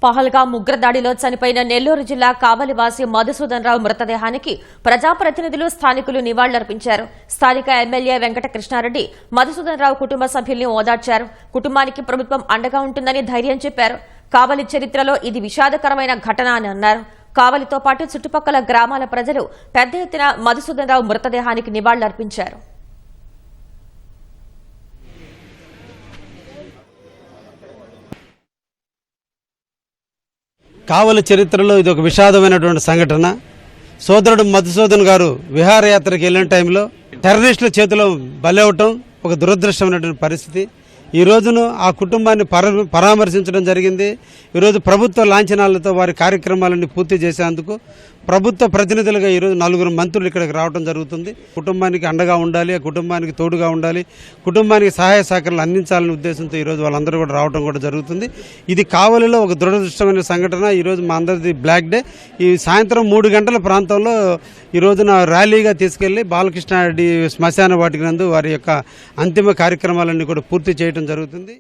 పహల్గాం ఉగ్రదాడిలో చనిపోయిన నెల్లూరు జిల్లా కావలివాసి మధుసూదన్ రావు మృతదేహానికి ప్రజాప్రతినిధులు స్థానికులు నివాళులర్పించారు. స్థానిక ఎమ్మెల్యే వెంకట కృష్ణారెడ్డి మధుసూదన్ రావు కుటుంబ సభ్యుల్ని ఓదార్చారు. కుటుంబానికి ప్రభుత్వం అండగా ఉంటుందని ధైర్యం చెప్పారు. కావలి చరిత్రలో ఇది విషాదకరమైన ఘటన అని అన్నారు. కావలితో పాటు చుట్టుపక్కల గ్రామాల ప్రజలు పెద్ద ఎత్తున మధుసూదన్ రావు మృతదేహానికి నివాళులర్పించారు. కావలి చరిత్రలో ఇది ఒక విషాదమైనటువంటి సంఘటన. సోదరుడు మధుసూదన్ గారు విహారయాత్రకు వెళ్ళిన టైంలో టెర్రరిస్టుల చేతిలో బలవటం ఒక దురదృష్టమైనటువంటి పరిస్థితి. ఈ రోజును ఆ కుటుంబాన్ని పరామర్శించడం జరిగింది. ఈరోజు ప్రభుత్వ లాంఛనాలతో వారి కార్యక్రమాలన్నీ పూర్తి చేసేందుకు ప్రభుత్వ ప్రతినిధులుగా ఈరోజు 4 మంత్రులు ఇక్కడికి రావడం జరుగుతుంది. కుటుంబానికి అండగా ఉండాలి, కుటుంబానికి తోడుగా ఉండాలి, కుటుంబానికి సహాయ సహకారాలు అందించాలనే ఉద్దేశంతో ఈరోజు వాళ్ళందరూ కూడా రావడం కూడా జరుగుతుంది. ఇది కావలిలో ఒక దురదృష్టమైన సంఘటన. ఈరోజు మా అందరిది బ్లాక్ డే. ఈ సాయంత్రం 3 గంటల ప్రాంతంలో ఈ రోజున ర్యాలీగా తీసుకెళ్లి బాలకృష్ణారెడ్డి శ్మశాన వాటికి నందు వారి యొక్క అంతిమ కార్యక్రమాలన్నీ కూడా పూర్తి చేయడం జరుగుతుంది.